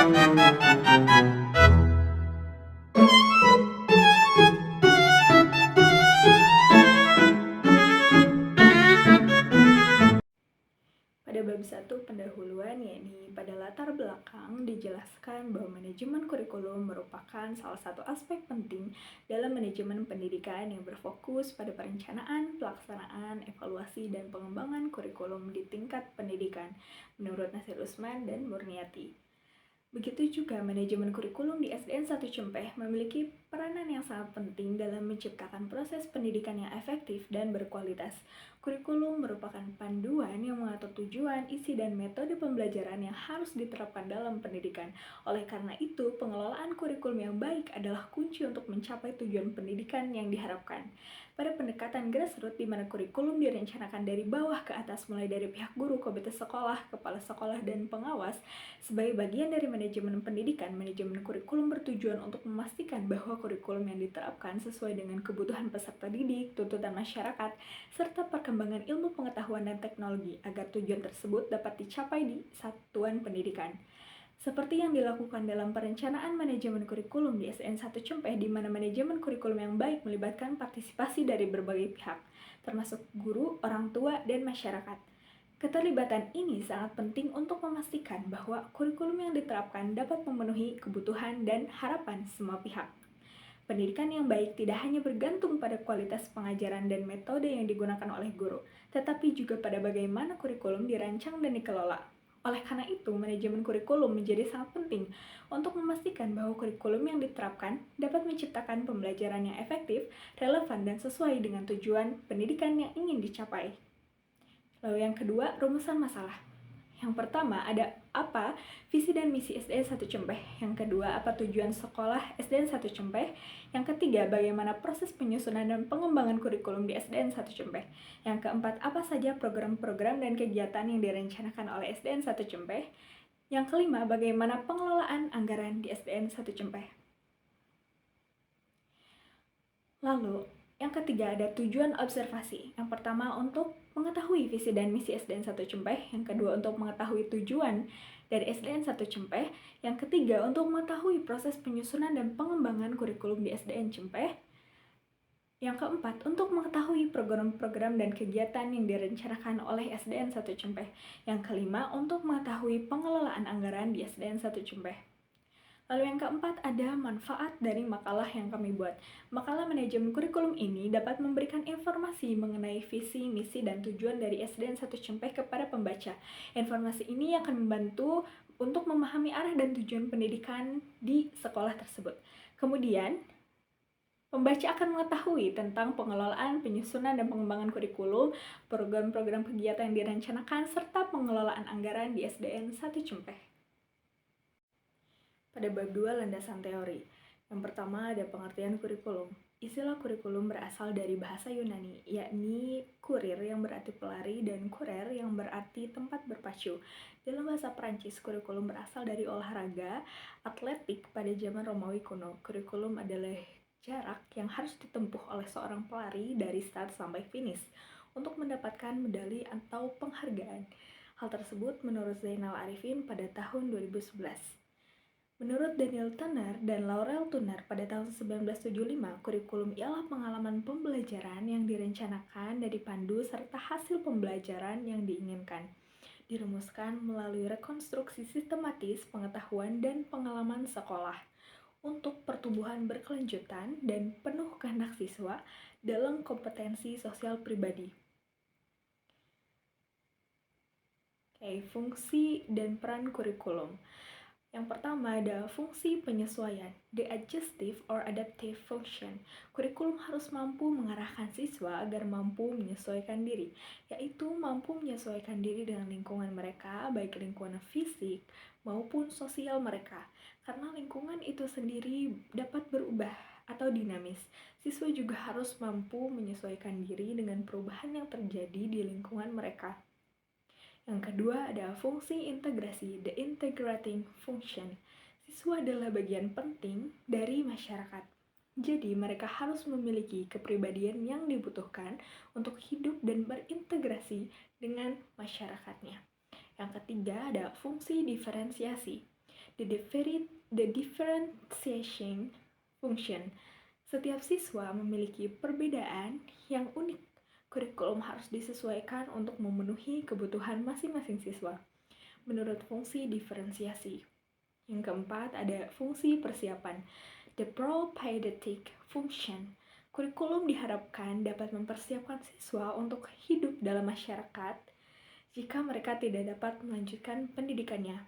Pada bab 1 pendahuluan, yakni pada latar belakang, dijelaskan bahwa manajemen kurikulum merupakan salah satu aspek penting dalam manajemen pendidikan yang berfokus pada perencanaan, pelaksanaan, evaluasi, dan pengembangan kurikulum di tingkat pendidikan, menurut Nasir Usman dan Murniati. Begitu juga manajemen kurikulum di SDN 1 Cempeh memiliki peranan yang sangat penting dalam menciptakan proses pendidikan yang efektif dan berkualitas. Kurikulum merupakan panduan yang mengatur tujuan, isi, dan metode pembelajaran yang harus diterapkan dalam pendidikan. Oleh karena itu, pengelolaan kurikulum yang baik adalah kunci untuk mencapai tujuan pendidikan yang diharapkan. Pada pendekatan grassroots di mana kurikulum direncanakan dari bawah ke atas mulai dari pihak guru, komite sekolah, kepala sekolah, dan pengawas, sebagai bagian dari manajemen pendidikan, manajemen kurikulum bertujuan untuk memastikan bahwa kurikulum yang diterapkan sesuai dengan kebutuhan peserta didik, tuntutan masyarakat, serta perkembangan ilmu pengetahuan dan teknologi agar tujuan tersebut dapat dicapai di satuan pendidikan. Seperti yang dilakukan dalam perencanaan manajemen kurikulum di SDN 1 Cempeh, di mana manajemen kurikulum yang baik melibatkan partisipasi dari berbagai pihak, termasuk guru, orang tua, dan masyarakat. Keterlibatan ini sangat penting untuk memastikan bahwa kurikulum yang diterapkan dapat memenuhi kebutuhan dan harapan semua pihak. Pendidikan yang baik tidak hanya bergantung pada kualitas pengajaran dan metode yang digunakan oleh guru, tetapi juga pada bagaimana kurikulum dirancang dan dikelola. Oleh karena itu, manajemen kurikulum menjadi sangat penting untuk memastikan bahwa kurikulum yang diterapkan dapat menciptakan pembelajaran yang efektif, relevan, dan sesuai dengan tujuan pendidikan yang ingin dicapai. Lalu yang kedua, rumusan masalah. Yang pertama, ada apa visi dan misi SDN 1 Cempeh. Yang kedua, apa tujuan sekolah SDN 1 Cempeh. Yang ketiga, bagaimana proses penyusunan dan pengembangan kurikulum di SDN 1 Cempeh. Yang keempat, apa saja program-program dan kegiatan yang direncanakan oleh SDN 1 Cempeh. Yang kelima, bagaimana pengelolaan anggaran di SDN 1 Cempeh. Lalu, yang ketiga ada tujuan observasi. Yang pertama untuk mengetahui visi dan misi SDN 1 Cempeh. Yang kedua untuk mengetahui tujuan dari SDN 1 Cempeh. Yang ketiga untuk mengetahui proses penyusunan dan pengembangan kurikulum di SDN Cempeh. Yang keempat untuk mengetahui program-program dan kegiatan yang direncanakan oleh SDN 1 Cempeh. Yang kelima untuk mengetahui pengelolaan anggaran di SDN 1 Cempeh. Lalu yang keempat ada manfaat dari makalah yang kami buat. Makalah manajemen kurikulum ini dapat memberikan informasi mengenai visi, misi, dan tujuan dari SDN 1 Cempeh kepada pembaca. Informasi ini akan membantu untuk memahami arah dan tujuan pendidikan di sekolah tersebut. Kemudian, pembaca akan mengetahui tentang pengelolaan, penyusunan, dan pengembangan kurikulum, program-program kegiatan yang direncanakan, serta pengelolaan anggaran di SDN 1 Cempeh. Pada bab 2 landasan teori. Yang pertama ada pengertian kurikulum. Istilah kurikulum berasal dari bahasa Yunani, yakni kurir yang berarti pelari dan kurer yang berarti tempat berpacu. Dalam bahasa Prancis, kurikulum berasal dari olahraga atletik pada zaman Romawi kuno. Kurikulum adalah jarak yang harus ditempuh oleh seorang pelari dari start sampai finish untuk mendapatkan medali atau penghargaan. Hal tersebut menurut Zainal Arifin pada tahun 2011. Menurut Daniel Tanner dan Laurel Tunner pada tahun 1975, kurikulum ialah pengalaman pembelajaran yang direncanakan dan dipandu serta hasil pembelajaran yang diinginkan. Dirumuskan melalui rekonstruksi sistematis pengetahuan dan pengalaman sekolah untuk pertumbuhan berkelanjutan dan penuh kehendak siswa dalam kompetensi sosial pribadi. Fungsi dan peran kurikulum. Yang pertama ada fungsi penyesuaian, the adjustive or adaptive function. Kurikulum harus mampu mengarahkan siswa agar mampu menyesuaikan diri, yaitu mampu menyesuaikan diri dengan lingkungan mereka, baik lingkungan fisik maupun sosial mereka. Karena lingkungan itu sendiri dapat berubah atau dinamis. Siswa juga harus mampu menyesuaikan diri dengan perubahan yang terjadi di lingkungan mereka. Yang kedua ada fungsi integrasi, the integrating function. Siswa adalah bagian penting dari masyarakat. Jadi mereka harus memiliki kepribadian yang dibutuhkan untuk hidup dan berintegrasi dengan masyarakatnya. Yang ketiga ada fungsi diferensiasi. The differentiation function. Setiap siswa memiliki perbedaan yang unik. Kurikulum harus disesuaikan untuk memenuhi kebutuhan masing-masing siswa menurut fungsi diferensiasi. Yang keempat, ada fungsi persiapan. The propedeutic function. Kurikulum diharapkan dapat mempersiapkan siswa untuk hidup dalam masyarakat jika mereka tidak dapat melanjutkan pendidikannya.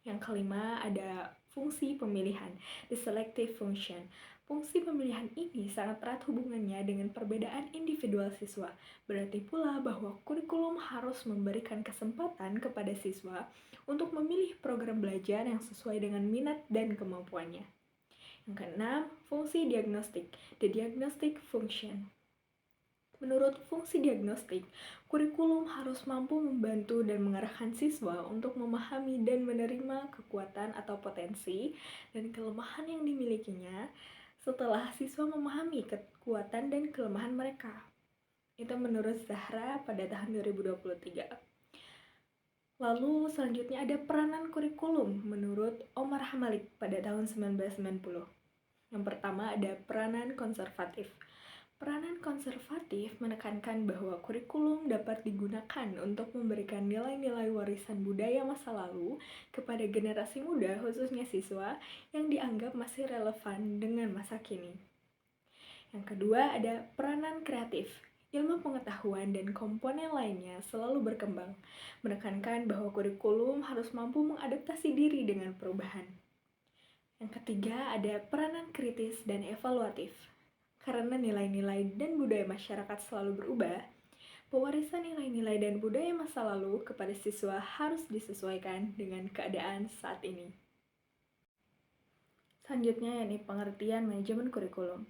Yang kelima, ada fungsi pemilihan. The selective function. Fungsi pemilihan ini sangat erat hubungannya dengan perbedaan individual siswa. Berarti pula bahwa kurikulum harus memberikan kesempatan kepada siswa untuk memilih program belajar yang sesuai dengan minat dan kemampuannya. Yang keenam, fungsi diagnostik. The diagnostic function. Menurut fungsi diagnostik, kurikulum harus mampu membantu dan mengarahkan siswa untuk memahami dan menerima kekuatan atau potensi dan kelemahan yang dimilikinya setelah siswa memahami kekuatan dan kelemahan mereka. Itu menurut Zahra pada tahun 2023. Lalu selanjutnya ada peranan kurikulum menurut Omar Hamalik pada tahun 1990. Yang pertama ada peranan konservatif. Peranan konservatif menekankan bahwa kurikulum dapat digunakan untuk memberikan nilai-nilai warisan budaya masa lalu kepada generasi muda, khususnya siswa, yang dianggap masih relevan dengan masa kini. Yang kedua ada peranan kreatif. Ilmu pengetahuan dan komponen lainnya selalu berkembang, menekankan bahwa kurikulum harus mampu mengadaptasi diri dengan perubahan. Yang ketiga ada peranan kritis dan evaluatif. Karena nilai-nilai dan budaya masyarakat selalu berubah, pewarisan nilai-nilai dan budaya masa lalu kepada siswa harus disesuaikan dengan keadaan saat ini. Selanjutnya yakni pengertian manajemen kurikulum.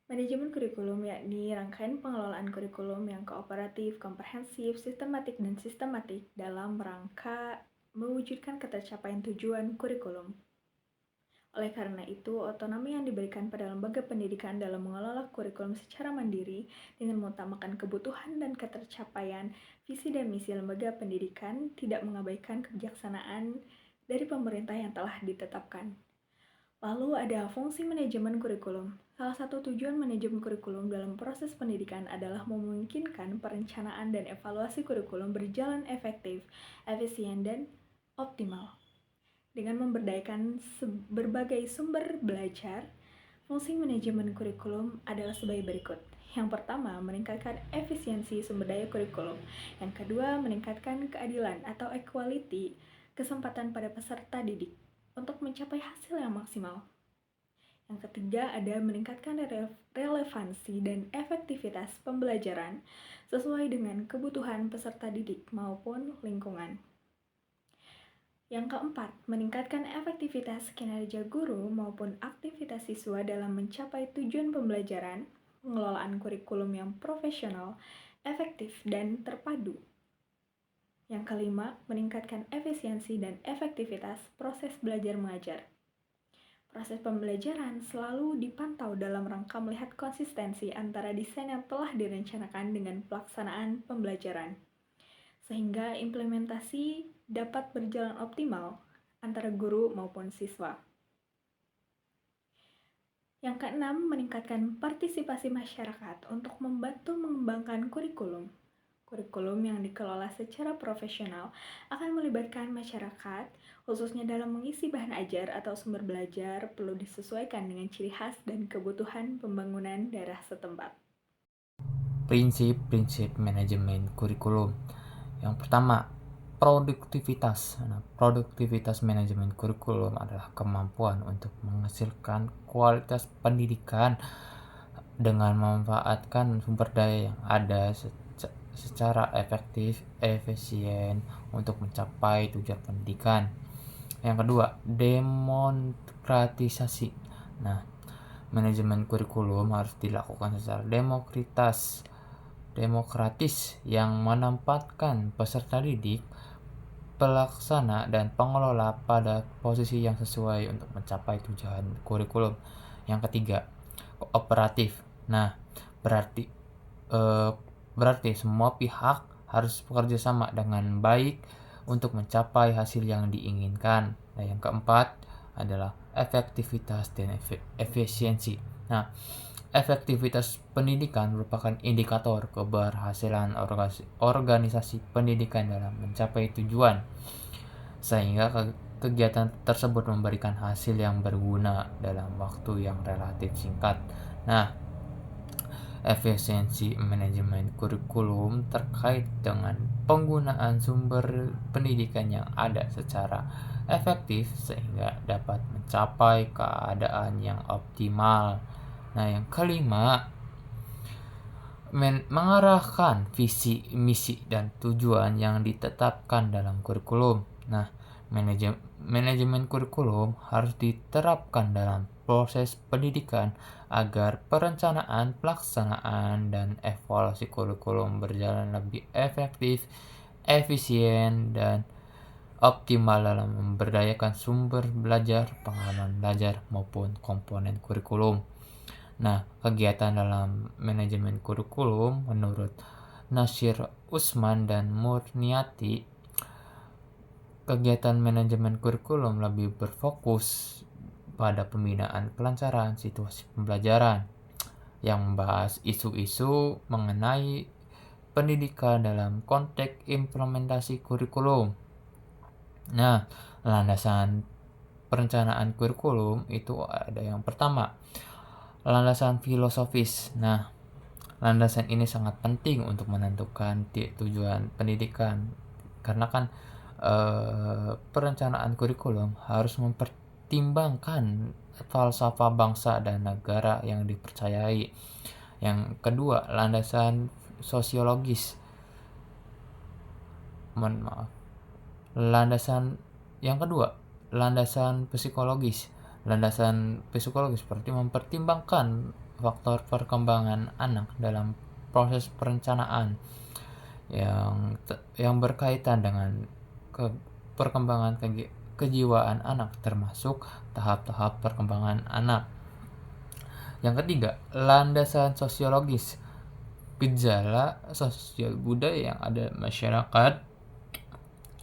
Manajemen kurikulum yakni rangkaian pengelolaan kurikulum yang kooperatif, komprehensif, sistematik, dan sistematik dalam rangka mewujudkan ketercapaian tujuan kurikulum. Oleh karena itu, otonomi yang diberikan pada lembaga pendidikan dalam mengelola kurikulum secara mandiri dengan mengutamakan kebutuhan dan ketercapaian visi dan misi lembaga pendidikan tidak mengabaikan kebijaksanaan dari pemerintah yang telah ditetapkan. Lalu ada fungsi manajemen kurikulum. Salah satu tujuan manajemen kurikulum dalam proses pendidikan adalah memungkinkan perencanaan dan evaluasi kurikulum berjalan efektif, efisien, dan optimal. Dengan memberdayakan berbagai sumber belajar, fungsi manajemen kurikulum adalah sebagai berikut. Yang pertama, meningkatkan efisiensi sumber daya kurikulum. Yang kedua, meningkatkan keadilan atau equality, kesempatan pada peserta didik untuk mencapai hasil yang maksimal. Yang ketiga, ada meningkatkan relevansi dan efektivitas pembelajaran sesuai dengan kebutuhan peserta didik maupun lingkungan. Yang keempat, meningkatkan efektivitas kinerja guru maupun aktivitas siswa dalam mencapai tujuan pembelajaran, pengelolaan kurikulum yang profesional, efektif, dan terpadu. Yang kelima, meningkatkan efisiensi dan efektivitas proses belajar mengajar. Proses pembelajaran selalu dipantau dalam rangka melihat konsistensi antara desain yang telah direncanakan dengan pelaksanaan pembelajaran, sehingga implementasi dapat berjalan optimal antara guru maupun siswa. Yang keenam, meningkatkan partisipasi masyarakat untuk membantu mengembangkan kurikulum. Kurikulum yang dikelola secara profesional akan melibatkan masyarakat, khususnya dalam mengisi bahan ajar atau sumber belajar perlu disesuaikan dengan ciri khas dan kebutuhan pembangunan daerah setempat. Prinsip-prinsip manajemen kurikulum. Yang pertama, produktivitas. Produktivitas manajemen kurikulum adalah kemampuan untuk menghasilkan kualitas pendidikan dengan memanfaatkan sumber daya yang ada secara efektif, efisien untuk mencapai tujuan pendidikan. Yang kedua, demokratisasi. Manajemen kurikulum harus dilakukan secara demokratis yang menempatkan peserta didik, pelaksana, dan pengelola pada posisi yang sesuai untuk mencapai tujuan kurikulum. Yang ketiga, kooperatif. Berarti semua pihak harus bekerja sama dengan baik untuk mencapai hasil yang diinginkan. Nah, yang keempat adalah efektivitas dan efisiensi. Nah, efektivitas pendidikan merupakan indikator keberhasilan organisasi pendidikan dalam mencapai tujuan, sehingga kegiatan tersebut memberikan hasil yang berguna dalam waktu yang relatif singkat. Nah, efisiensi manajemen kurikulum terkait dengan penggunaan sumber pendidikan yang ada secara efektif sehingga dapat mencapai keadaan yang optimal. Nah, yang kelima, mengarahkan visi, misi, dan tujuan yang ditetapkan dalam kurikulum. Nah, manajemen kurikulum harus diterapkan dalam proses pendidikan agar perencanaan, pelaksanaan, dan evaluasi kurikulum berjalan lebih efektif, efisien, dan optimal dalam memberdayakan sumber belajar, pengalaman belajar, maupun komponen kurikulum. Nah, kegiatan dalam manajemen kurikulum menurut Nasir Usman dan Murniati, kegiatan manajemen kurikulum lebih berfokus pada pembinaan kelancaran situasi pembelajaran yang membahas isu-isu mengenai pendidikan dalam konteks implementasi kurikulum. Nah, landasan perencanaan kurikulum itu ada yang pertama, landasan filosofis. Nah, landasan ini sangat penting untuk menentukan tujuan pendidikan karena kan perencanaan kurikulum harus mempertimbangkan falsafah bangsa dan negara yang dipercayai. Yang kedua, landasan sosiologis. Landasan psikologis. Landasan psikologis seperti mempertimbangkan faktor perkembangan anak dalam proses perencanaan yang berkaitan dengan perkembangan kejiwaan anak, termasuk tahap-tahap perkembangan anak. Yang ketiga, landasan sosiologis, gejala sosial budaya yang ada masyarakat,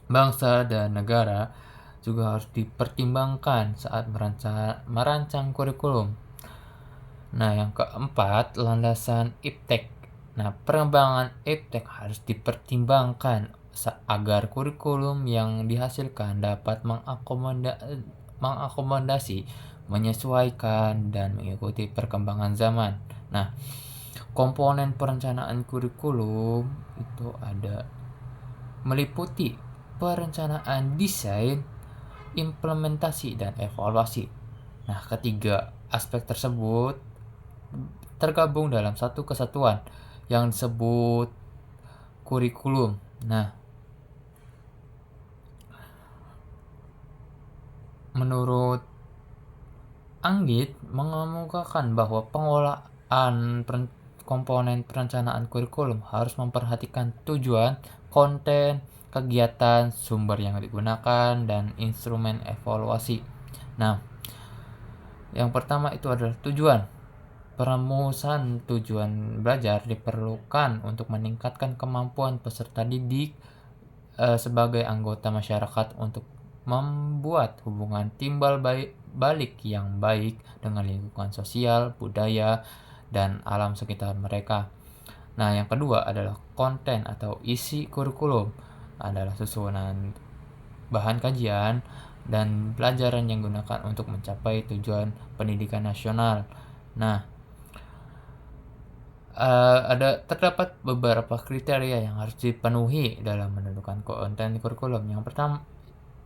bangsa, dan negara juga harus dipertimbangkan saat merancang kurikulum. Nah, yang keempat, landasan iptek. Nah, pengembangan iptek harus dipertimbangkan agar kurikulum yang dihasilkan dapat mengakomodasi, menyesuaikan, dan mengikuti perkembangan zaman. Nah, komponen perencanaan kurikulum itu ada meliputi perencanaan, desain, implementasi, dan evaluasi. Nah, ketiga aspek tersebut tergabung dalam satu kesatuan yang disebut kurikulum. Nah, menurut Anggit mengemukakan bahwa pengolahan komponen perencanaan kurikulum harus memperhatikan tujuan, konten, kegiatan, sumber yang digunakan, dan instrumen evaluasi. Nah, yang pertama itu adalah tujuan. Perumusan tujuan belajar diperlukan untuk meningkatkan kemampuan peserta didik sebagai anggota masyarakat untuk membuat hubungan timbal balik yang baik dengan lingkungan sosial, budaya, dan alam sekitar mereka. Nah, yang kedua adalah konten atau isi kurikulum, adalah susunan bahan kajian dan pelajaran yang digunakan untuk mencapai tujuan pendidikan nasional. Nah, terdapat beberapa kriteria yang harus dipenuhi dalam menentukan konten kurikulum.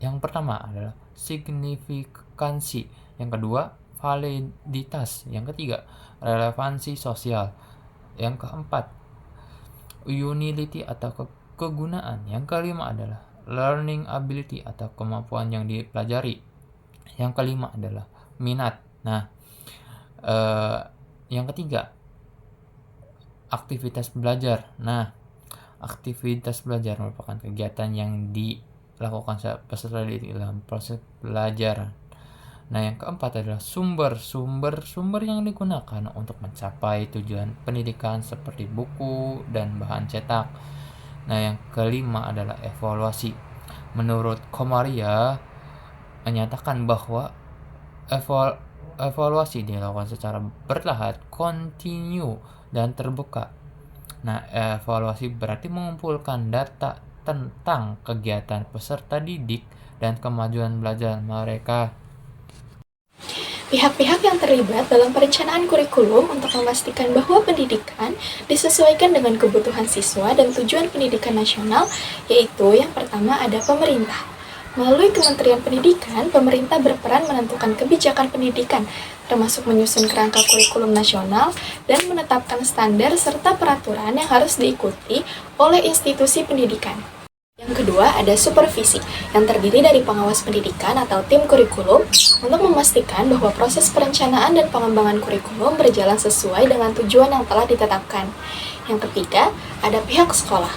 Yang pertama adalah signifikansi, yang kedua validitas, yang ketiga relevansi sosial, yang keempat utility atau kegunaan, yang kelima adalah learning ability atau kemampuan yang dipelajari, yang kelima adalah minat. Nah, yang ketiga aktivitas belajar. Nah, aktivitas belajar merupakan kegiatan yang dilakukan peserta didik dalam proses belajar. Nah, yang keempat adalah sumber yang digunakan untuk mencapai tujuan pendidikan seperti buku dan bahan cetak. Nah, yang kelima adalah evaluasi. Menurut Komaria, menyatakan bahwa evaluasi dilakukan secara bertahap, kontinu, dan terbuka. Nah, evaluasi berarti mengumpulkan data tentang kegiatan peserta didik dan kemajuan belajar mereka. Pihak-pihak yang terlibat dalam perencanaan kurikulum untuk memastikan bahwa pendidikan disesuaikan dengan kebutuhan siswa dan tujuan pendidikan nasional, yaitu yang pertama ada pemerintah. Melalui Kementerian Pendidikan, pemerintah berperan menentukan kebijakan pendidikan, termasuk menyusun kerangka kurikulum nasional dan menetapkan standar serta peraturan yang harus diikuti oleh institusi pendidikan. Yang kedua, ada supervisi, yang terdiri dari pengawas pendidikan atau tim kurikulum untuk memastikan bahwa proses perencanaan dan pengembangan kurikulum berjalan sesuai dengan tujuan yang telah ditetapkan. Yang ketiga, ada pihak sekolah.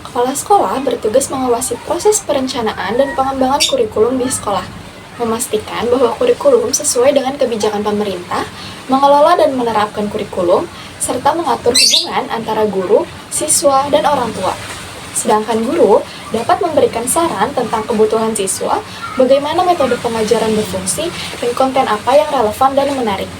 Kepala sekolah bertugas mengawasi proses perencanaan dan pengembangan kurikulum di sekolah, memastikan bahwa kurikulum sesuai dengan kebijakan pemerintah, mengelola dan menerapkan kurikulum, serta mengatur hubungan antara guru, siswa, dan orang tua. Sedangkan guru dapat memberikan saran tentang kebutuhan siswa, bagaimana metode pengajaran berfungsi, dan konten apa yang relevan dan menarik.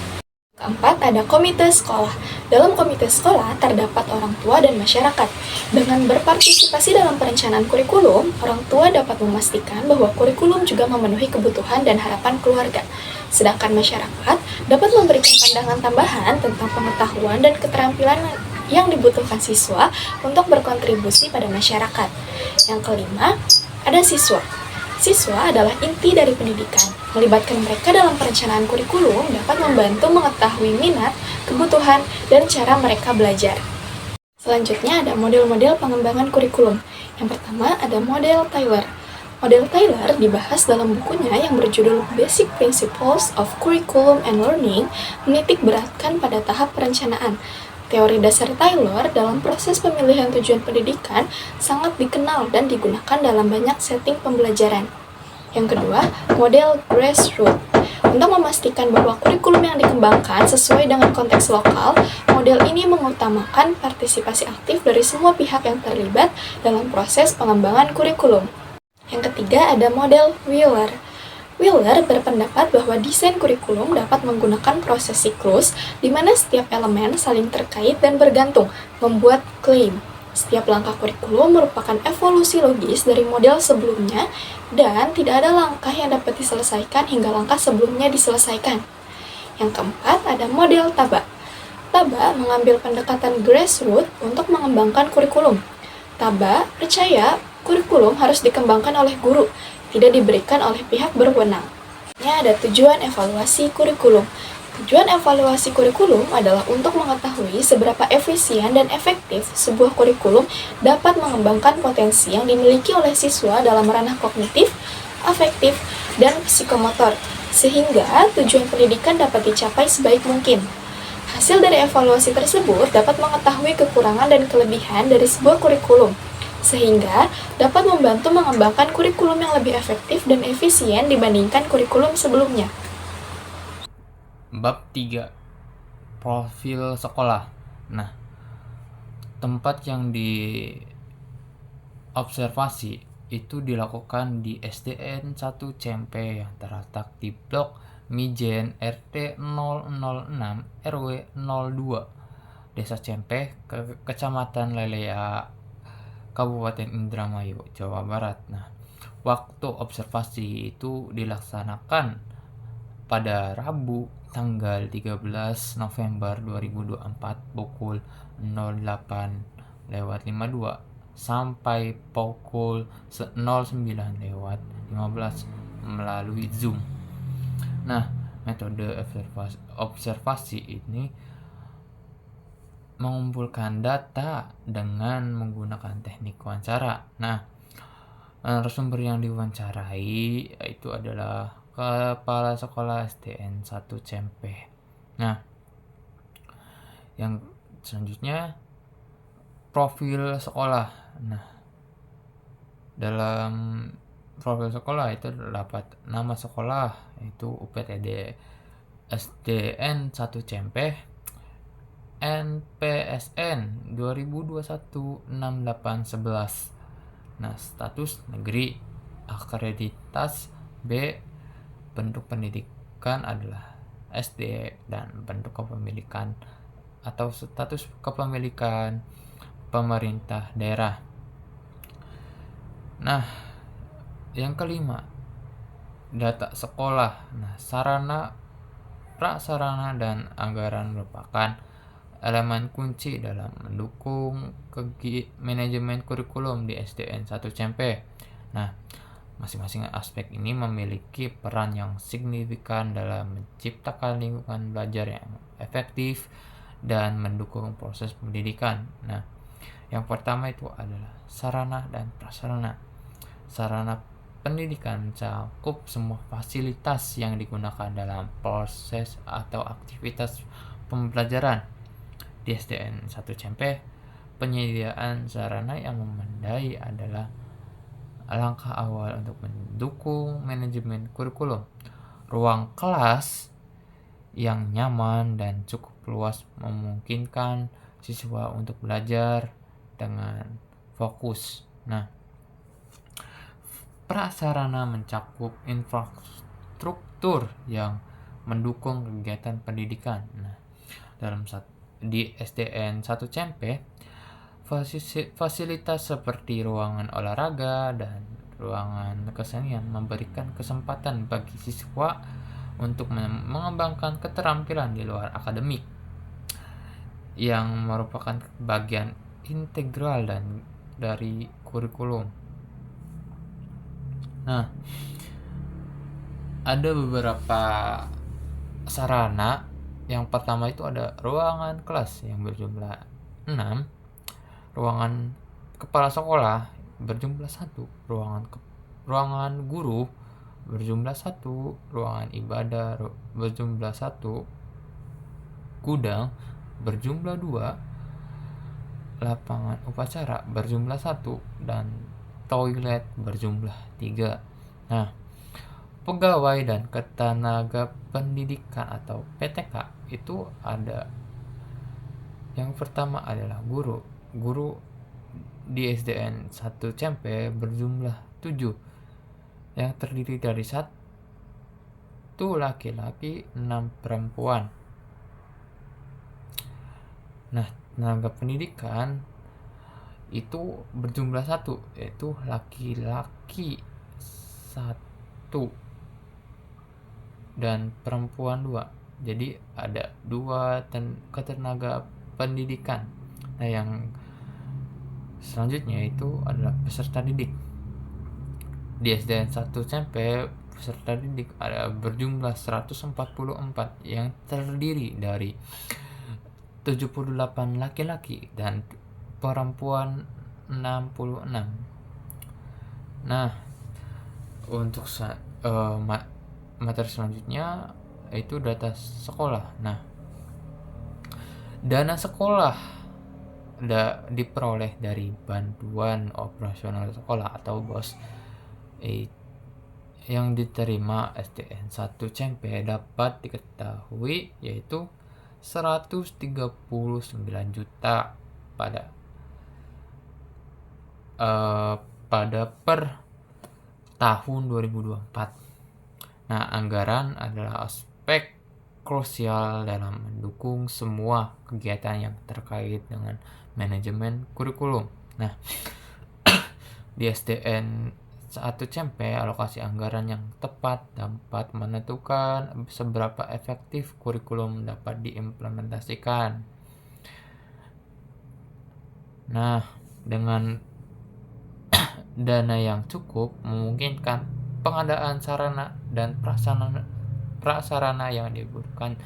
Keempat, ada komite sekolah. Dalam komite sekolah terdapat orang tua dan masyarakat. Dengan berpartisipasi dalam perencanaan kurikulum, orang tua dapat memastikan bahwa kurikulum juga memenuhi kebutuhan dan harapan keluarga. Sedangkan masyarakat dapat memberikan pandangan tambahan tentang pengetahuan dan keterampilan yang dibutuhkan siswa untuk berkontribusi pada masyarakat. Yang kelima, ada siswa. Siswa adalah inti dari pendidikan. Melibatkan mereka dalam perencanaan kurikulum dapat membantu mengetahui minat, kebutuhan, dan cara mereka belajar. Selanjutnya ada model-model pengembangan kurikulum. Yang pertama ada model Taylor. Model Taylor dibahas dalam bukunya yang berjudul Basic Principles of Curriculum and Learning, menitik beratkan pada tahap perencanaan. Teori dasar Taylor dalam proses pemilihan tujuan pendidikan sangat dikenal dan digunakan dalam banyak setting pembelajaran. Yang kedua, model grassroots. Untuk memastikan bahwa kurikulum yang dikembangkan sesuai dengan konteks lokal, model ini mengutamakan partisipasi aktif dari semua pihak yang terlibat dalam proses pengembangan kurikulum. Yang ketiga, ada model Wheeler. Wheeler berpendapat bahwa desain kurikulum dapat menggunakan proses siklus di mana setiap elemen saling terkait dan bergantung, membuat klaim. Setiap langkah kurikulum merupakan evolusi logis dari model sebelumnya dan tidak ada langkah yang dapat diselesaikan hingga langkah sebelumnya diselesaikan. Yang keempat, ada model Taba. Taba mengambil pendekatan grassroots untuk mengembangkan kurikulum. Taba percaya kurikulum harus dikembangkan oleh guru, tidak diberikan oleh pihak berwenang. Ada tujuan evaluasi kurikulum. Tujuan evaluasi kurikulum adalah untuk mengetahui seberapa efisien dan efektif sebuah kurikulum dapat mengembangkan potensi yang dimiliki oleh siswa dalam ranah kognitif, afektif, dan psikomotor, sehingga tujuan pendidikan dapat dicapai sebaik mungkin. Hasil dari evaluasi tersebut dapat mengetahui kekurangan dan kelebihan dari sebuah kurikulum, sehingga dapat membantu mengembangkan kurikulum yang lebih efektif dan efisien dibandingkan kurikulum sebelumnya. Bab 3. Profil sekolah. Nah, tempat yang diobservasi itu dilakukan di SDN 1 Cempe yang terletak di Blok Mijen RT 006 RW 02 Desa Cempe, Kecamatan Lelea, Kabupaten Indramayu, Jawa Barat. Nah, waktu observasi itu dilaksanakan pada Rabu tanggal 13 November 2024 pukul 08.52 sampai pukul 09.15 melalui Zoom. Nah, metode observasi ini mengumpulkan data dengan menggunakan teknik wawancara. Nah, narasumber yang diwawancarai itu adalah Kepala Sekolah SDN 1 Cempe. Nah, yang selanjutnya profil sekolah. Nah, dalam profil sekolah itu terdapat nama sekolah yaitu UPTD SDN 1 Cempe, NPSN 2021-6811. Nah, status negeri, akreditas B, bentuk pendidikan adalah SD dan bentuk kepemilikan atau status kepemilikan pemerintah daerah. Nah, yang kelima, data sekolah. Nah, sarana, prasarana, dan anggaran merupakan elemen kunci dalam mendukung manajemen kurikulum di SDN 1 CMP. Nah, masing-masing aspek ini memiliki peran yang signifikan dalam menciptakan lingkungan belajar yang efektif dan mendukung proses pendidikan. Nah, yang pertama itu adalah sarana dan prasarana. Sarana pendidikan mencakup semua fasilitas yang digunakan dalam proses atau aktivitas pembelajaran. Di SDN 1 CMP, penyediaan sarana yang memadai adalah langkah awal untuk mendukung manajemen kurikulum. Ruang kelas yang nyaman dan cukup luas memungkinkan siswa untuk belajar dengan fokus. Nah, prasarana mencakup infrastruktur yang mendukung kegiatan pendidikan. Nah, di SDN 1 CMP, fasilitas seperti ruangan olahraga dan ruangan kesenian memberikan kesempatan bagi siswa untuk mengembangkan keterampilan di luar akademik yang merupakan bagian integral dari kurikulum. Nah, ada beberapa sarana. Yang pertama itu ada ruangan kelas yang berjumlah 6, ruangan kepala sekolah berjumlah 1, ruangan guru berjumlah 1, ruangan ibadah berjumlah 1, gudang berjumlah 2, lapangan upacara berjumlah 1, dan toilet berjumlah 3. Nah, pegawai dan ketenaga pendidikan atau PTK itu ada. Yang pertama adalah guru. Guru di SDN 1 CMP berjumlah 7 yang terdiri dari 1 laki-laki, 6 perempuan. Nah, tenaga pendidikan itu berjumlah 1, yaitu laki-laki 1 dan perempuan 2. Jadi ada 2 ketenaga pendidikan. Nah, yang selanjutnya itu adalah peserta didik. Di SDN 1 CMP, peserta didik ada berjumlah 144 yang terdiri dari 78 laki-laki dan perempuan 66. Nah, untuk materi selanjutnya itu data sekolah. Nah, dana sekolah diperoleh dari bantuan operasional sekolah atau BOS yang diterima SDN 1 CMP dapat diketahui yaitu 139 juta pada per tahun 2024. Nah, anggaran adalah aspek krusial dalam mendukung semua kegiatan yang terkait dengan manajemen kurikulum. Nah, di SDN 1 CMP, alokasi anggaran yang tepat dapat menentukan seberapa efektif kurikulum dapat diimplementasikan. Nah, dengan dana yang cukup memungkinkan pengadaan sarana dan prasarana yang dibutuhkan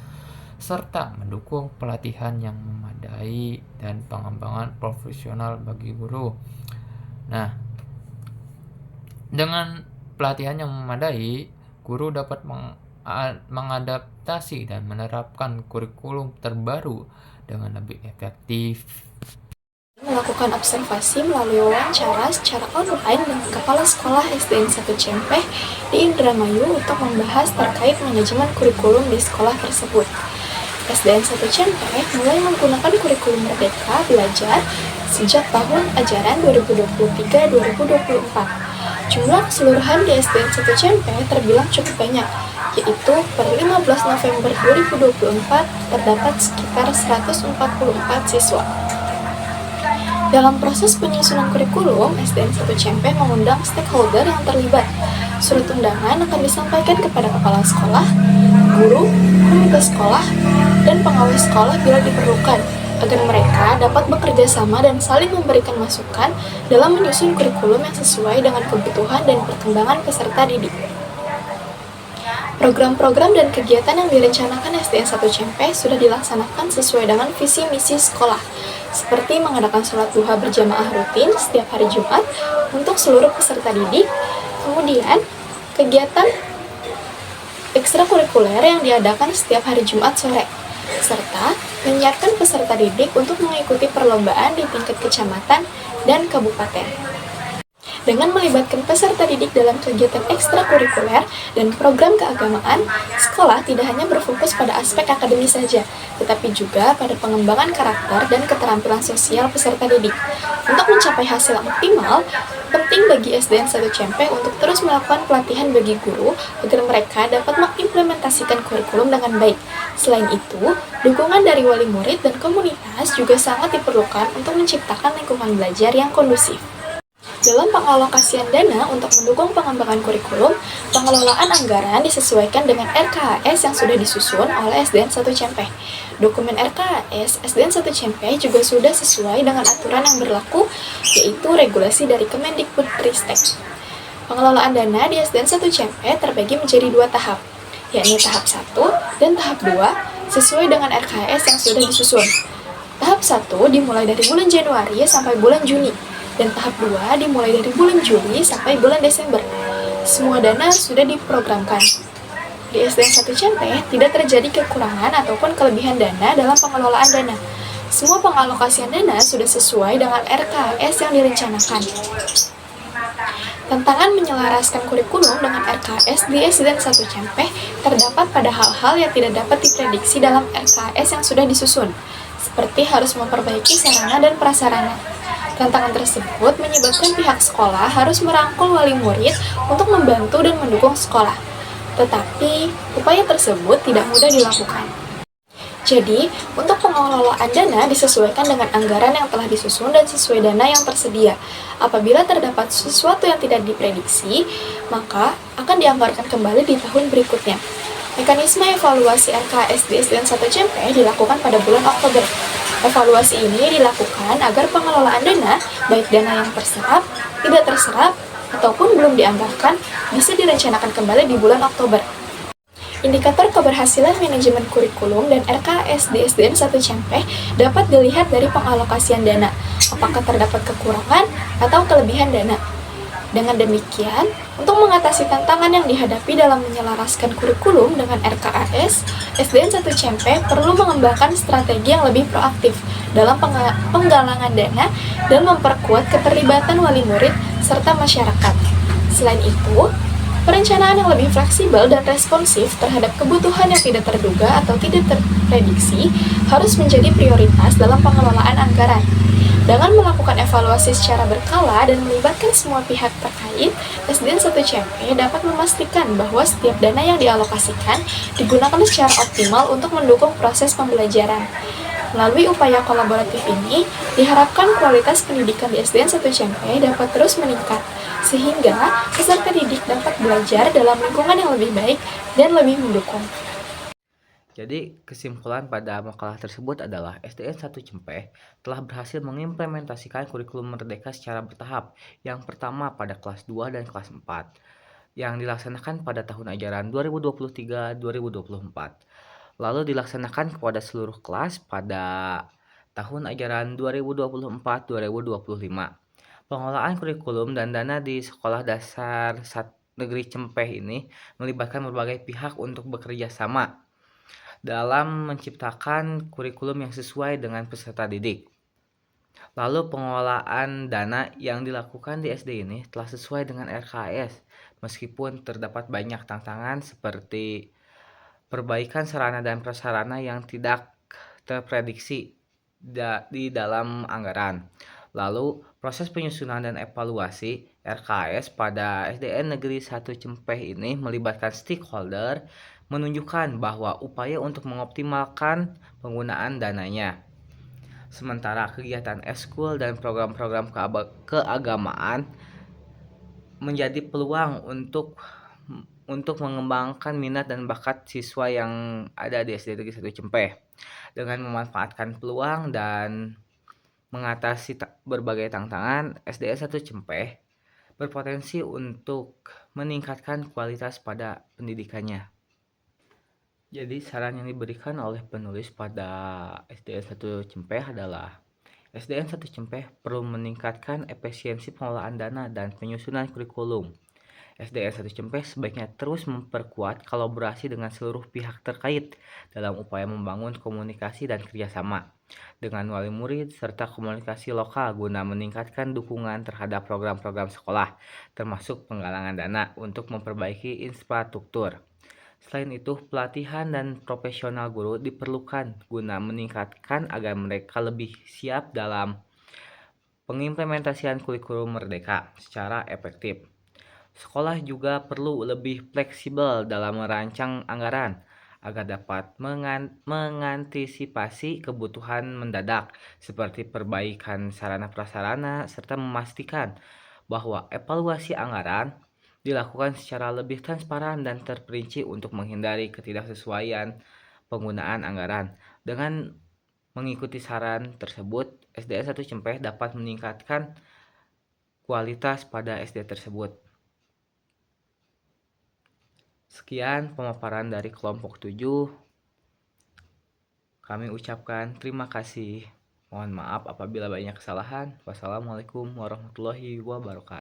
serta mendukung pelatihan yang memadai dan pengembangan profesional bagi guru. Nah, dengan pelatihan yang memadai, guru dapat mengadaptasi dan menerapkan kurikulum terbaru dengan lebih efektif. Melakukan observasi melalui wawancara secara online dengan Kepala Sekolah SDN 1 CMP di Indramayu untuk membahas terkait manajemen kurikulum di sekolah tersebut. SDN 1 CMP mulai menggunakan kurikulum Merdeka Belajar sejak tahun ajaran 2023-2024. Jumlah keseluruhan di SDN 1 Cempe terbilang cukup banyak, yaitu per 15 November 2024 terdapat sekitar 144 siswa. Dalam proses penyusunan kurikulum, SDN 1 Cempe mengundang stakeholder yang terlibat. Surat undangan akan disampaikan kepada kepala sekolah, guru, komite sekolah, dan pengawal sekolah bila diperlukan, agar mereka dapat bekerja sama dan saling memberikan masukan dalam menyusun kurikulum yang sesuai dengan kebutuhan dan perkembangan peserta didik. Program-program dan kegiatan yang direncanakan SDN 1 Cempe sudah dilaksanakan sesuai dengan visi misi sekolah, seperti mengadakan sholat duha berjamaah rutin setiap hari Jumat untuk seluruh peserta didik, kemudian kegiatan ekstrakurikuler yang diadakan setiap hari Jumat sore, serta menyiapkan peserta didik untuk mengikuti perlombaan di tingkat kecamatan dan kabupaten. Dengan melibatkan peserta didik dalam kegiatan ekstrakurikuler dan program keagamaan, sekolah tidak hanya berfokus pada aspek akademis saja, tetapi juga pada pengembangan karakter dan keterampilan sosial peserta didik. Untuk mencapai hasil yang optimal, penting bagi SDN 1 Cempe untuk terus melakukan pelatihan bagi guru agar mereka dapat mengimplementasikan kurikulum dengan baik. Selain itu, dukungan dari wali murid dan komunitas juga sangat diperlukan untuk menciptakan lingkungan belajar yang kondusif. Dalam pengalokasian dana untuk mendukung pengembangan kurikulum, pengelolaan anggaran disesuaikan dengan RKHS yang sudah disusun oleh SDN 1 Cempe. Dokumen RKHS SDN 1 Cempe juga sudah sesuai dengan aturan yang berlaku, yaitu regulasi dari Kemendikbudristek. Pengelolaan dana di SDN 1 Cempe terbagi menjadi 2 tahap, yakni tahap 1 dan tahap 2 sesuai dengan RKHS yang sudah disusun. Tahap 1 dimulai dari bulan Januari sampai bulan Juni, dan tahap 2 dimulai dari bulan Juli sampai bulan Desember. Semua dana sudah diprogramkan. Di SDN 1 Cempe tidak terjadi kekurangan ataupun kelebihan dana dalam pengelolaan dana. Semua pengalokasian dana sudah sesuai dengan RKHS yang direncanakan. Tantangan menyelaraskan kurikulum dengan RKHS di SDN 1 Cempe terdapat pada hal-hal yang tidak dapat diprediksi dalam RKHS yang sudah disusun, seperti harus memperbaiki sarana dan prasarana. Tantangan tersebut menyebabkan pihak sekolah harus merangkul wali murid untuk membantu dan mendukung sekolah. Tetapi, upaya tersebut tidak mudah dilakukan. Jadi, untuk pengelolaan dana disesuaikan dengan anggaran yang telah disusun dan sesuai dana yang tersedia. Apabila terdapat sesuatu yang tidak diprediksi, maka akan dianggarkan kembali di tahun berikutnya. Mekanisme evaluasi RKHS di SDN 1 Cempe dilakukan pada bulan Oktober. Evaluasi ini dilakukan agar pengelolaan dana, baik dana yang terserap, tidak terserap, ataupun belum dianggarkan, bisa direncanakan kembali di bulan Oktober. Indikator keberhasilan manajemen kurikulum dan RKHS di SDN 1 Cempe dapat dilihat dari pengalokasian dana, apakah terdapat kekurangan atau kelebihan dana. Dengan demikian, untuk mengatasi tantangan yang dihadapi dalam menyelaraskan kurikulum dengan RKHS, SDN 1 Cempe perlu mengembangkan strategi yang lebih proaktif dalam penggalangan dana dan memperkuat keterlibatan wali murid serta masyarakat. Selain itu, perencanaan yang lebih fleksibel dan responsif terhadap kebutuhan yang tidak terduga atau tidak terprediksi harus menjadi prioritas dalam pengelolaan anggaran. Dengan melakukan evaluasi secara berkala dan melibatkan semua pihak terkait, SDN 1 Cempe dapat memastikan bahwa setiap dana yang dialokasikan digunakan secara optimal untuk mendukung proses pembelajaran. Melalui upaya kolaboratif ini, diharapkan kualitas pendidikan di SDN 1 Cempe dapat terus meningkat, sehingga peserta didik dapat belajar dalam lingkungan yang lebih baik dan lebih mendukung. Jadi, kesimpulan pada makalah tersebut adalah SDN 1 Cempe telah berhasil mengimplementasikan kurikulum Merdeka secara bertahap. Yang pertama pada kelas 2 dan kelas 4, yang dilaksanakan pada tahun ajaran 2023-2024. Lalu dilaksanakan kepada seluruh kelas pada tahun ajaran 2024-2025. Pengelolaan kurikulum dan dana di Sekolah Dasar Negeri Cempe ini melibatkan berbagai pihak untuk bekerja sama dalam menciptakan kurikulum yang sesuai dengan peserta didik. Lalu pengelolaan dana yang dilakukan di SD ini telah sesuai dengan RKHS, meskipun terdapat banyak tantangan seperti perbaikan sarana dan prasarana yang tidak terprediksi di dalam anggaran. Lalu proses penyusunan dan evaluasi RKS pada SDN Negeri 1 Cempeh ini melibatkan stakeholder, menunjukkan bahwa upaya untuk mengoptimalkan penggunaan dananya. Sementara kegiatan eskul dan program-program keagamaan menjadi peluang untuk mengembangkan minat dan bakat siswa yang ada di SD Negeri 1 Cempeh. Dengan memanfaatkan peluang dan mengatasi berbagai tantangan, SDN 1 Cempeh berpotensi untuk meningkatkan kualitas pada pendidikannya. Jadi saran yang diberikan oleh penulis pada SDN 1 Cempeh adalah SDN 1 Cempeh perlu meningkatkan efisiensi pengelolaan dana dan penyusunan kurikulum. SDN 1 Cempeh sebaiknya terus memperkuat kolaborasi dengan seluruh pihak terkait dalam upaya membangun komunikasi dan kerjasama dengan wali murid serta komunikasi lokal guna meningkatkan dukungan terhadap program-program sekolah, termasuk penggalangan dana untuk memperbaiki infrastruktur. Selain itu, pelatihan dan profesional guru diperlukan guna meningkatkan agar mereka lebih siap dalam pengimplementasian kurikulum Merdeka secara efektif. Sekolah juga perlu lebih fleksibel dalam merancang anggaran agar dapat mengantisipasi kebutuhan mendadak seperti perbaikan sarana prasarana serta memastikan bahwa evaluasi anggaran dilakukan secara lebih transparan dan terperinci untuk menghindari ketidaksesuaian penggunaan anggaran. Dengan mengikuti saran tersebut, SDN 1 Cempeh dapat meningkatkan kualitas pada SD tersebut. Sekian pemaparan dari kelompok 7. Kami ucapkan terima kasih. Mohon maaf apabila banyak kesalahan. Wassalamualaikum warahmatullahi wabarakatuh.